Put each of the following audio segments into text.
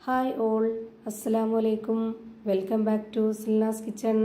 Hi all, അസ്സലാമു അലൈക്കും. Welcome back to Silnas kitchen.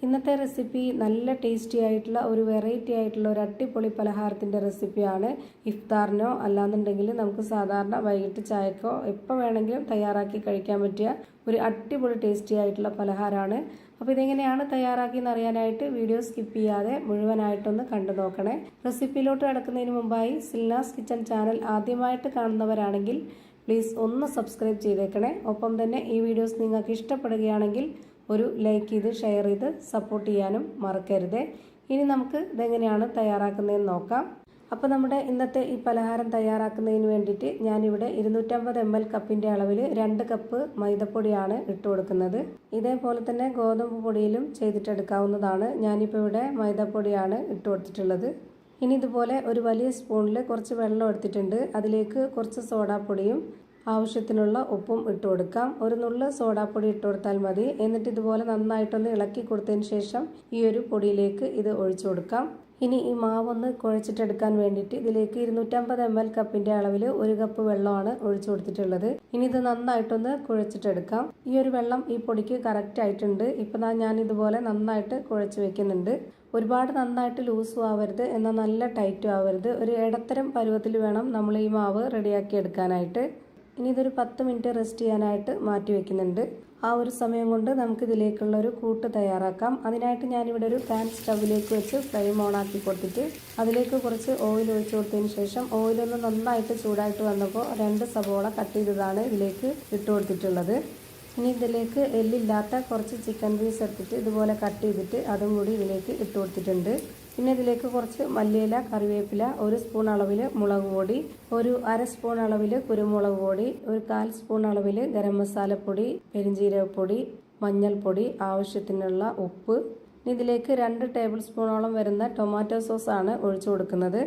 ഇന്നത്തെ റെസിപ്പി നല്ല ടേസ്റ്റി ആയിട്ടുള്ള ഒരു വെറൈറ്റി ആയിട്ടുള്ള ഒരു അടിപൊളി പലഹാരത്തിൻ്റെ റെസിപ്പിയാണ്. ഇഫ്താറിനോ അല്ലാന്നുണ്ടെങ്കിൽ നമുക്ക് സാധാരണ വൈകിട്ട് ചായക്കോ എപ്പോൾ വേണമെങ്കിലും തയ്യാറാക്കി കഴിക്കാൻ പറ്റിയ ഒരു അടിപൊളി ടേസ്റ്റി ആയിട്ടുള്ള പലഹാരമാണ്. അപ്പോൾ ഇതെങ്ങനെയാണ് തയ്യാറാക്കി എന്നറിയാനായിട്ട് വീഡിയോ സ്കിപ്പ് ചെയ്യാതെ മുഴുവനായിട്ടൊന്ന് കണ്ടു നോക്കണേ. റെസിപ്പിയിലോട്ട് കിടക്കുന്നതിന് മുമ്പായി സിൽനാസ് കിച്ചൺ ചാനൽ ആദ്യമായിട്ട് കാണുന്നവരാണെങ്കിൽ പ്ലീസ് ഒന്ന് സബ്സ്ക്രൈബ് ചെയ്തേക്കണേ. ഒപ്പം തന്നെ ഈ വീഡിയോസ് നിങ്ങൾക്ക് ഇഷ്ടപ്പെടുകയാണെങ്കിൽ ഒരു ലൈക്ക് ചെയ്ത് ഷെയർ ചെയ്ത് സപ്പോർട്ട് ചെയ്യാനും മറക്കരുത്. ഇനി നമുക്ക് ഇതെങ്ങനെയാണ് തയ്യാറാക്കുന്നതെന്ന് നോക്കാം. അപ്പോൾ നമ്മുടെ ഇന്നത്തെ ഈ പലഹാരം തയ്യാറാക്കുന്നതിന് വേണ്ടിയിട്ട് ഞാനിവിടെ 250 ml കപ്പിൻ്റെ അളവിൽ 2 കപ്പ് മൈദപ്പൊടിയാണ് ഇട്ട് കൊടുക്കുന്നത്. ഇതേപോലെ തന്നെ ഗോതമ്പ് പൊടിയിലും ചെയ്തിട്ടെടുക്കാവുന്നതാണ്. ഞാനിപ്പോൾ ഇവിടെ മൈദപ്പൊടിയാണ് ഇട്ട് കൊടുത്തിട്ടുള്ളത്. ഇനി ഇതുപോലെ ഒരു വലിയ സ്പൂണിൽ കുറച്ച് വെള്ളം എടുത്തിട്ടുണ്ട്. അതിലേക്ക് കുറച്ച് സോഡാപ്പൊടിയും ആവശ്യത്തിനുള്ള ഉപ്പും ഇട്ട് കൊടുക്കാം. ഒരു നുള്ള് സോഡാപ്പൊടി ഇട്ട് കൊടുത്താൽ മതി. എന്നിട്ട് ഇതുപോലെ നന്നായിട്ടൊന്ന് ഇളക്കി കൊടുത്തതിന് ശേഷം ഈ ഒരു പൊടിയിലേക്ക് ഇത് ഒഴിച്ചു കൊടുക്കാം. ഇനി ഈ മാവൊന്ന് കുഴച്ചിട്ടെടുക്കാൻ വേണ്ടിയിട്ട് ഇതിലേക്ക് 250 ml കപ്പിൻ്റെ അളവിൽ 1 കപ്പ് വെള്ളമാണ് ഒഴിച്ചു കൊടുത്തിട്ടുള്ളത്. ഇനി ഇത് നന്നായിട്ടൊന്ന് കുഴച്ചിട്ടെടുക്കാം. ഈ ഒരു വെള്ളം ഈ പൊടിക്ക് കറക്റ്റ് ആയിട്ടുണ്ട്. ഇപ്പം ഞാൻ ഇതുപോലെ നന്നായിട്ട് കുഴച്ച് വെക്കുന്നുണ്ട്. ഒരുപാട് നന്നായിട്ട് ലൂസും ആവരുത്, എന്നാൽ നല്ല ടൈറ്റും ആവരുത്. ഒരു ഇടത്തരം പരുവത്തിൽ വേണം നമ്മൾ ഈ മാവ് റെഡിയാക്കി എടുക്കാനായിട്ട്. ഇനി ഇതൊരു 10 മിനിറ്റ് റെസ്റ്റ് ചെയ്യാനായിട്ട് മാറ്റി വെക്കുന്നുണ്ട്. ആ ഒരു സമയം കൊണ്ട് നമുക്ക് ഇതിലേക്കുള്ള ഒരു കൂട്ട് തയ്യാറാക്കാം. അതിനായിട്ട് ഞാനിവിടെ ഒരു പാൻ സ്റ്റവിലേക്ക് വെച്ച് ഫ്ലെയിം ഓൺ ആക്കി കൊടുത്തിട്ട് അതിലേക്ക് കുറച്ച് ഓയിൽ ഒഴിച്ചു കൊടുത്തതിന് ശേഷം ഓയിലൊന്ന് നന്നായിട്ട് ചൂടായിട്ട് വന്നപ്പോൾ 2 സവോള കട്ട് ചെയ്തതാണ് ഇതിലേക്ക് ഇട്ട് കൊടുത്തിട്ടുള്ളത്. ഇനി ഇതിലേക്ക് എല്ലില്ലാത്ത കുറച്ച് ചിക്കൻ പീസ് എടുത്തിട്ട് ഇതുപോലെ കട്ട് ചെയ്തിട്ട് അതും കൂടി ഇതിലേക്ക് ഇട്ട് കൊടുത്തിട്ടുണ്ട്. പിന്നെ ഇതിലേക്ക് കുറച്ച് മല്ലിയില, കറിവേപ്പില, 1 സ്പൂൺ അളവിൽ മുളക് പൊടി, ഒരു 1/2 സ്പൂൺ അളവിൽ കുരുമുളക് പൊടി, ഒരു 1/4 സ്പൂൺ അളവിൽ ഗരം മസാലപ്പൊടി, പെരിഞ്ജീരകപ്പൊടി, മഞ്ഞൾപ്പൊടി, ആവശ്യത്തിനുള്ള ഉപ്പ്. ഇതിലേക്ക് 2 ടേബിൾ സ്പൂണോളം വരുന്ന ടൊമാറ്റോ സോസാണ് ഒഴിച്ചു കൊടുക്കുന്നത്.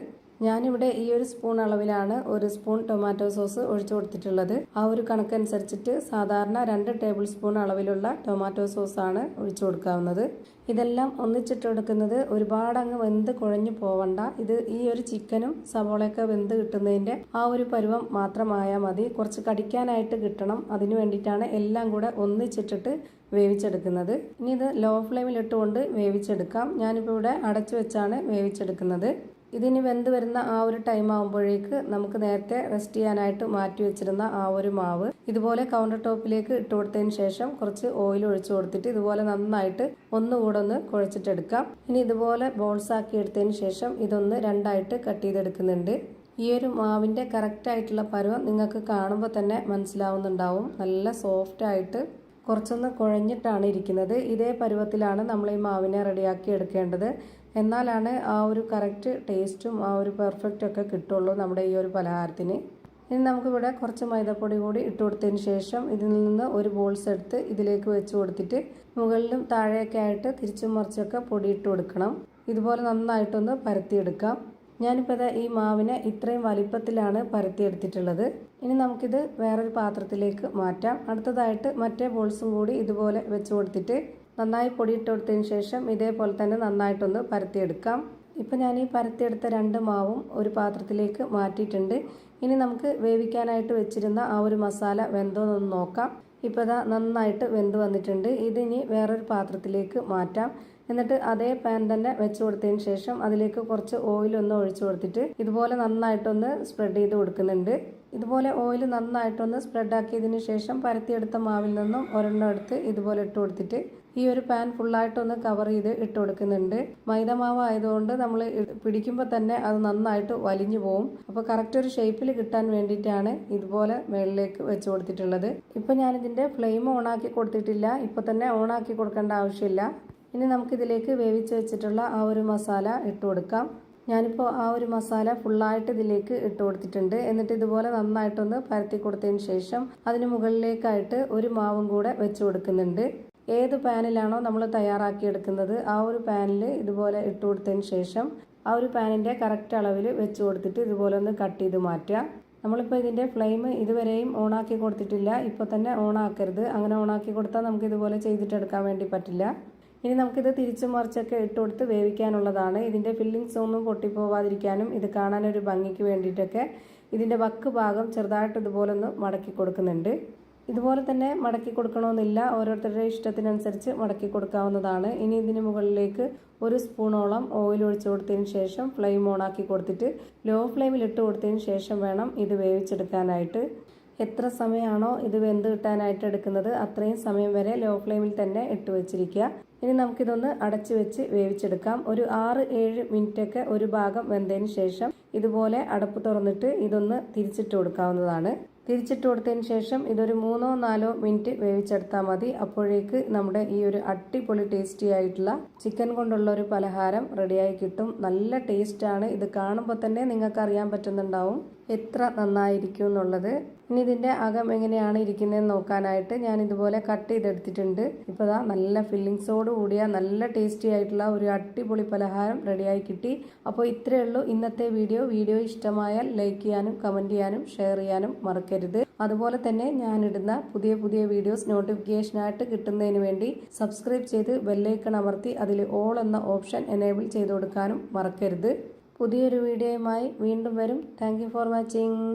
ഞാനിവിടെ ഈ ഒരു സ്പൂൺ അളവിലാണ് 1 സ്പൂൺ ടൊമാറ്റോ സോസ് ഒഴിച്ചു കൊടുത്തിട്ടുള്ളത്. ആ ഒരു കണക്കനുസരിച്ചിട്ട് സാധാരണ 2 ടേബിൾ സ്പൂൺ അളവിലുള്ള ടൊമാറ്റോ സോസാണ് ഒഴിച്ചു കൊടുക്കാവുന്നത്. ഇതെല്ലാം ഒന്നിച്ചിട്ട് കൊടുക്കുന്നത് ഒരുപാട് അങ്ങ് വെന്ത് കുഴഞ്ഞു പോവണ്ട. ഇത് ഈ ഒരു ചിക്കനും സവോളയൊക്കെ വെന്ത് കിട്ടുന്നതിൻ്റെ ആ ഒരു പരുവം മാത്രമായാൽ മതി. കുറച്ച് കടിക്കാനായിട്ട് കിട്ടണം. അതിന് വേണ്ടിയിട്ടാണ് എല്ലാം കൂടെ ഒന്നിച്ചിട്ടിട്ട് വേവിച്ചെടുക്കുന്നത്. ഇനി ഇത് ലോ ഫ്ലെയിമിൽ ഇട്ടുകൊണ്ട് വേവിച്ചെടുക്കാം. ഞാനിപ്പോൾ ഇവിടെ അടച്ചു വെച്ചാണ് വേവിച്ചെടുക്കുന്നത്. ഇതിന് വെന്ത് വരുന്ന ആ ഒരു ടൈം ആകുമ്പോഴേക്ക് നമുക്ക് നേരത്തെ റെസ്റ്റ് ചെയ്യാനായിട്ട് മാറ്റി വെച്ചിരുന്ന ആ ഒരു മാവ് ഇതുപോലെ കൗണ്ടർ ടോപ്പിലേക്ക് ഇട്ട് കൊടുത്തതിന് ശേഷം കുറച്ച് ഓയിൽ ഒഴിച്ചു കൊടുത്തിട്ട് ഇതുപോലെ നന്നായിട്ട് ഒന്നുകൂടെ ഒന്ന് കുഴച്ചിട്ടെടുക്കാം. ഇനി ഇതുപോലെ ബോൾസ് ആക്കി എടുത്തതിന് ശേഷം ഇതൊന്ന് 2ആയിട്ട് കട്ട് ചെയ്തെടുക്കുന്നുണ്ട്. ഈ ഒരു മാവിൻ്റെ കറക്റ്റ് ആയിട്ടുള്ള പരുവം നിങ്ങൾക്ക് കാണുമ്പോൾ തന്നെ മനസ്സിലാവുന്നുണ്ടാവും. നല്ല സോഫ്റ്റ് ആയിട്ട് കുറച്ചൊന്ന് കുഴഞ്ഞിട്ടാണ് ഇരിക്കുന്നത്. ഇതേ പരുവത്തിലാണ് നമ്മൾ ഈ മാവിനെ റെഡിയാക്കി എടുക്കേണ്ടത്. എന്നാലാണ് ആ ഒരു കറക്റ്റ് ടേസ്റ്റും ആ ഒരു പെർഫെക്റ്റ് ഒക്കെ കിട്ടുള്ളൂ നമ്മുടെ ഈ ഒരു പലഹാരത്തിന്. ഇനി നമുക്കിവിടെ കുറച്ച് മൈദപ്പൊടി കൂടി ഇട്ട് കൊടുത്തതിന് ശേഷം ഇതിൽ നിന്ന് ഒരു ബോൾസ് എടുത്ത് ഇതിലേക്ക് വെച്ച് കൊടുത്തിട്ട് മുകളിലും താഴെയൊക്കെ ആയിട്ട് തിരിച്ചും മറിച്ചൊക്കെ പൊടി ഇട്ട് കൊടുക്കണം. ഇതുപോലെ നന്നായിട്ടൊന്ന് പരത്തിയെടുക്കാം. ഞാനിപ്പോൾ ഈ മാവിനെ ഇത്രയും വലിപ്പത്തിലാണ് പരത്തിയെടുത്തിട്ടുള്ളത്. ഇനി നമുക്കിത് വേറൊരു പാത്രത്തിലേക്ക് മാറ്റാം. അടുത്തതായിട്ട് മറ്റേ ബോൾസും കൂടി ഇതുപോലെ വെച്ച് കൊടുത്തിട്ട് നന്നായി പൊടിയിട്ട് കൊടുത്തതിന് ശേഷം ഇതേപോലെ തന്നെ നന്നായിട്ടൊന്ന് പരത്തിയെടുക്കാം. ഇപ്പം ഞാൻ ഈ പരത്തിയെടുത്ത 2 മാവും ഒരു പാത്രത്തിലേക്ക് മാറ്റിയിട്ടുണ്ട്. ഇനി നമുക്ക് വേവിക്കാനായിട്ട് വെച്ചിരുന്ന ആ ഒരു മസാല വെന്തോന്നൊന്ന് നോക്കാം. ഇപ്പോൾ നന്നായിട്ട് വെന്ത് വന്നിട്ടുണ്ട്. ഇതിനി വേറൊരു പാത്രത്തിലേക്ക് മാറ്റാം. എന്നിട്ട് അതേ പാൻ തന്നെ വെച്ച് കൊടുത്തതിന് ശേഷം അതിലേക്ക് കുറച്ച് ഓയിലൊന്ന് ഒഴിച്ചു കൊടുത്തിട്ട് ഇതുപോലെ നന്നായിട്ടൊന്ന് സ്പ്രെഡ് ചെയ്ത് കൊടുക്കുന്നുണ്ട്. ഇതുപോലെ ഓയിൽ നന്നായിട്ടൊന്ന് സ്പ്രെഡാക്കിയതിന് ശേഷം പരത്തിയെടുത്ത മാവിൽ നിന്നും ഒരെണ്ണം എടുത്ത് ഇതുപോലെ ഇട്ട് കൊടുത്തിട്ട് ഈ ഒരു പാൻ ഫുള്ളായിട്ടൊന്ന് കവർ ചെയ്ത് ഇട്ട് കൊടുക്കുന്നുണ്ട്. മൈദമാവ് ആയതുകൊണ്ട് നമ്മൾ പിടിക്കുമ്പോൾ തന്നെ അത് നന്നായിട്ട് വലിഞ്ഞു പോവും. അപ്പോൾ കറക്റ്റ് ഒരു ഷേപ്പിൽ കിട്ടാൻ വേണ്ടിയിട്ടാണ് ഇതുപോലെ മുകളിലേക്ക് വെച്ച് കൊടുത്തിട്ടുള്ളത്. ഇപ്പം ഞാനിതിൻ്റെ ഫ്ലെയിം ഓണാക്കി കൊടുത്തിട്ടില്ല. ഇപ്പോൾ തന്നെ ഓണാക്കി കൊടുക്കേണ്ട ആവശ്യമില്ല. ഇനി നമുക്കിതിലേക്ക് വേവിച്ച് വെച്ചിട്ടുള്ള ആ ഒരു മസാല ഇട്ട് കൊടുക്കാം. ഞാനിപ്പോൾ ആ ഒരു മസാല ഫുള്ളായിട്ട് ഇതിലേക്ക് ഇട്ട് കൊടുത്തിട്ടുണ്ട്. എന്നിട്ട് ഇതുപോലെ നന്നായിട്ടൊന്ന് പരത്തി കൊടുത്തതിന് ശേഷം അതിന് മുകളിലേക്കായിട്ട് ഒരു മാവും കൂടെ വെച്ച് കൊടുക്കുന്നുണ്ട്. ഏത് പാനിലാണോ നമ്മൾ തയ്യാറാക്കി എടുക്കുന്നത് ആ ഒരു പാനിൽ ഇതുപോലെ ഇട്ട് കൊടുത്തതിന് ശേഷം ആ ഒരു പാനിൻ്റെ കറക്റ്റ് അളവിൽ വെച്ച് കൊടുത്തിട്ട് ഇതുപോലെ ഒന്ന് കട്ട് ചെയ്ത് മാറ്റുക. നമ്മളിപ്പോൾ ഇതിൻ്റെ ഫ്ലെയിം ഇതുവരെയും ഓണാക്കി കൊടുത്തിട്ടില്ല. ഇപ്പോൾ തന്നെ ഓണാക്കരുത്. അങ്ങനെ ഓണാക്കി കൊടുത്താൽ നമുക്ക് ഇതുപോലെ ചെയ്തിട്ടെടുക്കാൻ വേണ്ടി പറ്റില്ല. ഇനി നമുക്കിത് തിരിച്ചും മറിച്ചൊക്കെ ഇട്ട് കൊടുത്ത് വേവിക്കാനുള്ളതാണ്. ഇതിൻ്റെ ഫില്ലിങ്സ് ഒന്നും പൊട്ടിപ്പോവാതിരിക്കാനും ഇത് കാണാനൊരു ഭംഗിക്ക് വേണ്ടിയിട്ടൊക്കെ ഇതിൻ്റെ വക്ക് ഭാഗം ചെറുതായിട്ട് ഇതുപോലെ ഒന്ന് മടക്കി കൊടുക്കുന്നുണ്ട്. ഇതുപോലെ തന്നെ മടക്കി കൊടുക്കണമെന്നില്ല, ഓരോരുത്തരുടെ ഇഷ്ടത്തിനനുസരിച്ച് മടക്കി കൊടുക്കാവുന്നതാണ്. ഇനി ഇതിന് മുകളിലേക്ക് 1 സ്പൂണോളം ഓയിൽ ഒഴിച്ചു കൊടുത്തതിന് ശേഷം ഫ്ലെയിം ഓണാക്കി കൊടുത്തിട്ട് ലോ ഫ്ലെയിമിൽ ഇട്ട് കൊടുത്തതിന് ശേഷം വേണം ഇത് വേവിച്ചെടുക്കാനായിട്ട്. എത്ര സമയമാണോ ഇത് വെന്ത് കിട്ടാനായിട്ട് എടുക്കുന്നത് അത്രയും സമയം വരെ ലോ ഫ്ലെയിമിൽ തന്നെ ഇട്ട് വെച്ചിരിക്കുക. ഇനി നമുക്കിതൊന്ന് അടച്ചു വെച്ച് വേവിച്ചെടുക്കാം. ഒരു 6-7 മിനിറ്റൊക്കെ ഒരു ഭാഗം വെന്തതിന് ശേഷം ഇതുപോലെ അടപ്പ് തുറന്നിട്ട് ഇതൊന്ന് തിരിച്ചിട്ട് കൊടുക്കാവുന്നതാണ്. തിരിച്ചിട്ട് കൊടുത്തതിന് ശേഷം ഇതൊരു 3-4 മിനിറ്റ് വേവിച്ചെടുത്താൽ മതി. അപ്പോഴേക്ക് നമ്മുടെ ഈ ഒരു അടിപൊളി ടേസ്റ്റി ആയിട്ടുള്ള ചിക്കൻ കൊണ്ടുള്ള ഒരു പലഹാരം റെഡിയായി കിട്ടും. നല്ല ടേസ്റ്റാണ്. ഇത് കാണുമ്പോൾ തന്നെ നിങ്ങൾക്ക് അറിയാൻ പറ്റുന്നുണ്ടാവും എത്ര നന്നായിരിക്കും എന്നുള്ളത്. ഇനി ഇതിൻ്റെ അകം എങ്ങനെയാണ് ഇരിക്കുന്നതെന്ന് നോക്കാനായിട്ട് ഞാൻ ഇതുപോലെ കട്ട് ചെയ്തെടുത്തിട്ടുണ്ട്. ഇപ്പോൾ ദാ നല്ല ഫില്ലിങ്സോട് കൂടിയ നല്ല ടേസ്റ്റി ആയിട്ടുള്ള ഒരു അടിപൊളി പലഹാരം റെഡിയായി കിട്ടി. അപ്പോൾ ഇത്രയേ ഉള്ളൂ ഇന്നത്തെ വീഡിയോ. വീഡിയോ ഇഷ്ടമായാൽ ലൈക്ക് ചെയ്യാനും കമൻറ്റ് ചെയ്യാനും ഷെയർ ചെയ്യാനും മറക്കരുത്. അതുപോലെ തന്നെ ഞാനിടുന്ന പുതിയ വീഡിയോസ് നോട്ടിഫിക്കേഷനായിട്ട് കിട്ടുന്നതിന് വേണ്ടി സബ്സ്ക്രൈബ് ചെയ്ത് ബെല്ലൈക്കൺ അമർത്തി അതിൽ ഓൾ എന്ന ഓപ്ഷൻ എനേബിൾ ചെയ്ത് കൊടുക്കാനും മറക്കരുത്. പുതിയൊരു വീഡിയോയുമായി വീണ്ടും വരും. Thank you for watching.